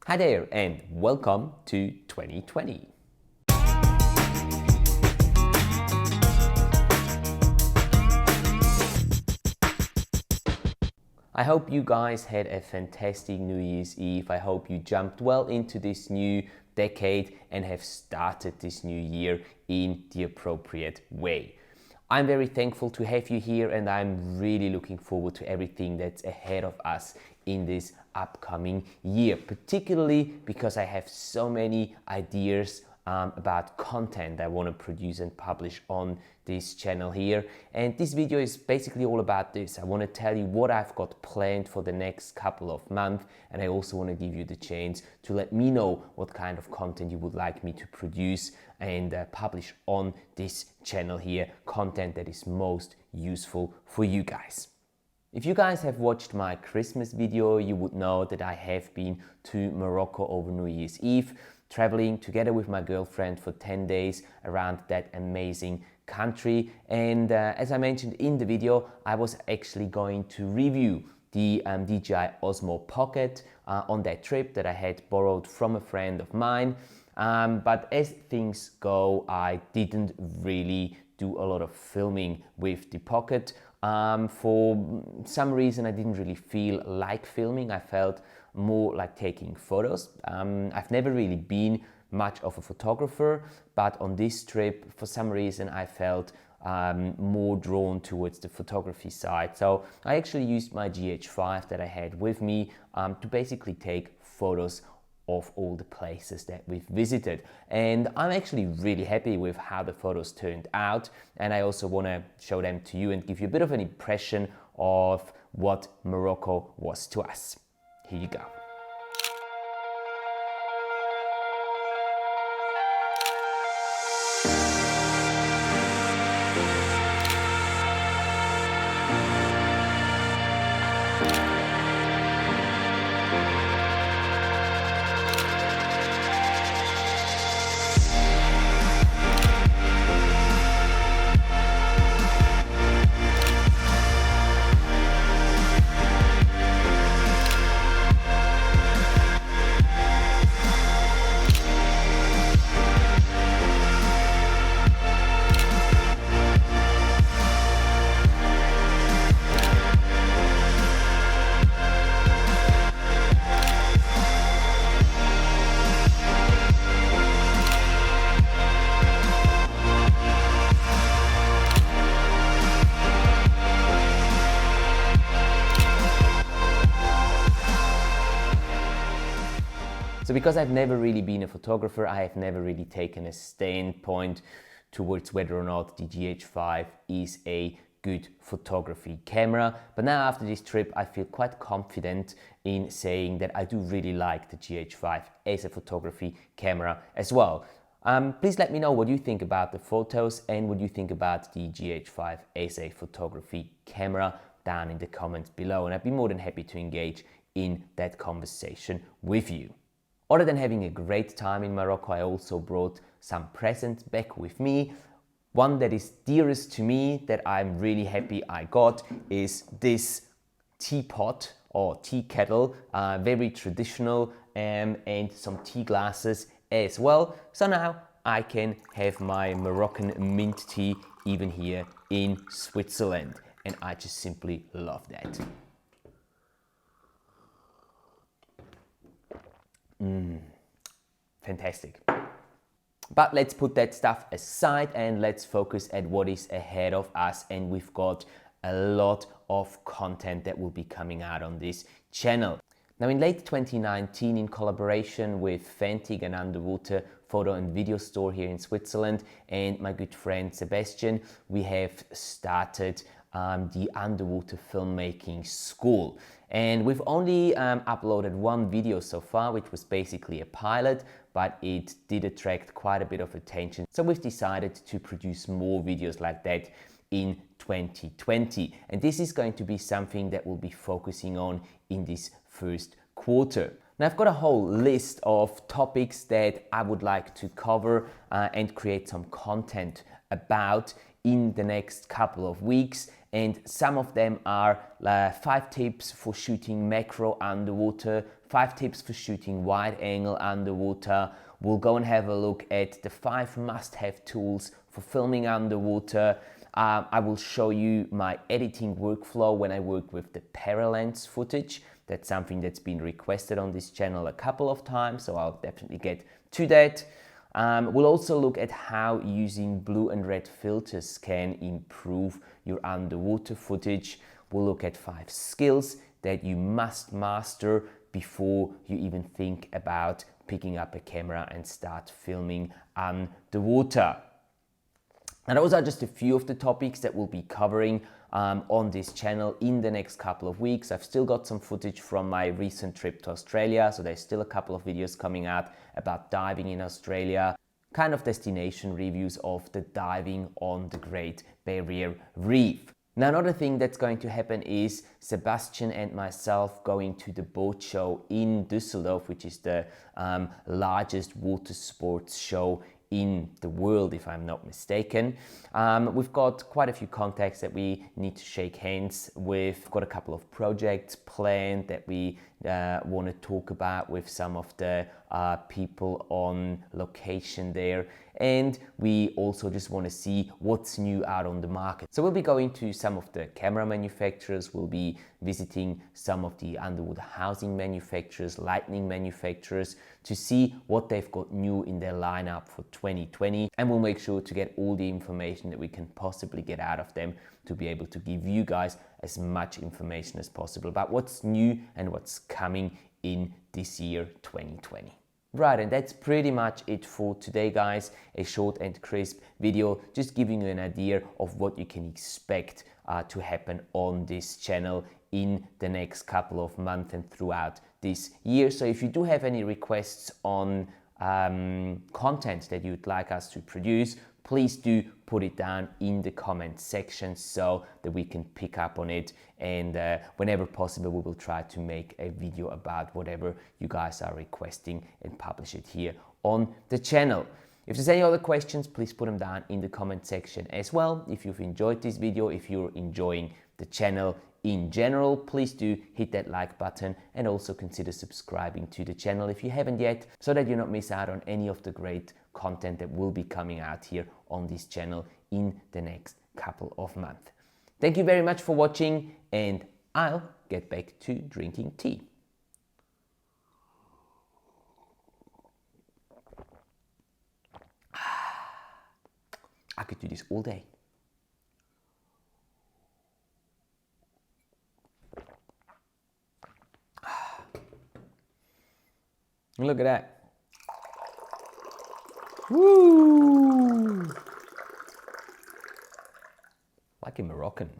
Hi there and welcome to 2020. I hope you guys had a fantastic New Year's Eve. I hope you jumped well into this new decade and have started this new year in the appropriate way. I'm very thankful to have you here and I'm really looking forward to everything that's ahead of us in this upcoming year, particularly because I have so many ideas about content I want to produce and publish on this channel here. And this video is basically all about this. I want to tell you what I've got planned for the next couple of months, and I also want to give you the chance to let me know what kind of content you would like me to produce and publish on this channel here, content that is most useful for you guys. If you guys have watched my Christmas video, you would know that I have been to Morocco over New Year's Eve, traveling together with my girlfriend for 10 days around that amazing country. And as I mentioned in the video, I was actually going to review the DJI Osmo Pocket on that trip that I had borrowed from a friend of mine. But as things go, I didn't really do a lot of filming with the Pocket. For some reason, I didn't really feel like filming. I felt more like taking photos. I've never really been much of a photographer, but on this trip, for some reason, I felt more drawn towards the photography side. So I actually used my GH5 that I had with me to basically take photos of all the places that we've visited. And I'm actually really happy with how the photos turned out. And I also want to show them to you and give you a bit of an impression of what Morocco was to us. Here you go. So because I've never really been a photographer, I have never really taken a standpoint towards whether or not the GH5 is a good photography camera. But now after this trip, I feel quite confident in saying that I do really like the GH5 as a photography camera as well. Please let me know what you think about the photos and what you think about the GH5 as a photography camera down in the comments below. And I'd be more than happy to engage in that conversation with you. Other than having a great time in Morocco, I also brought some presents back with me. One that is dearest to me that I'm really happy I got is this teapot or tea kettle, very traditional, and some tea glasses as well. So now I can have my Moroccan mint tea even here in Switzerland, and I just simply love that. Fantastic. But let's put that stuff aside and let's focus at what is ahead of us. And we've got a lot of content that will be coming out on this channel. Now in late 2019, in collaboration with Fantig, an underwater photo and video store here in Switzerland, and my good friend Sebastian, we have started the underwater filmmaking school. And we've only uploaded one video so far, which was basically a pilot, but it did attract quite a bit of attention. So we've decided to produce more videos like that in 2020. And this is going to be something that we'll be focusing on in this first quarter. Now I've got a whole list of topics that I would like to cover and create some content about in the next couple of weeks. and some of them are 5 tips for shooting macro underwater, 5 tips for shooting wide angle underwater. We'll go and have a look at the 5 must-have tools for filming underwater. I will show you my editing workflow when I work with the paralens footage. That's something that's been requested on this channel a couple of times, so I'll definitely get to that. We'll also look at how using blue and red filters can improve your underwater footage. We'll look at 5 skills that you must master before you even think about picking up a camera and start filming underwater. And those are just a few of the topics that we'll be covering on this channel in the next couple of weeks. I've still got some footage from my recent trip to Australia, so there's still a couple of videos coming out about diving in Australia, kind of destination reviews of the diving on the Great Barrier Reef. Now, another thing that's going to happen is Sebastian and myself going to the boat show in Düsseldorf, which is the largest water sports show in the world, if I'm not mistaken. We've got quite a few contacts that we need to shake hands with. We've got a couple of projects planned that we want to talk about with some of the people on location there. And we also just want to see what's new out on the market. So we'll be going to some of the camera manufacturers, we'll be visiting some of the underwater housing manufacturers, lightning manufacturers, to see what they've got new in their lineup for 2020. And we'll make sure to get all the information that we can possibly get out of them to be able to give you guys as much information as possible about what's new and what's coming in this year 2020. Right, and that's pretty much it for today, guys. A short and crisp video, just giving you an idea of what you can expect to happen on this channel in the next couple of months and throughout this year. So if you do have any requests on content that you'd like us to produce, please do put it down in the comment section so that we can pick up on it, and whenever possible we will try to make a video about whatever you guys are requesting and publish it here on the channel. If there's any other questions, please put them down in the comment section as well. If you've enjoyed this video, if you're enjoying the channel in general, please do hit that like button and also consider subscribing to the channel if you haven't yet, so that you don't miss out on any of the great content that will be coming out here on this channel in the next couple of months. Thank you very much for watching, and I'll get back to drinking tea. I could do this all day. Look at that. Woo! Like a Moroccan.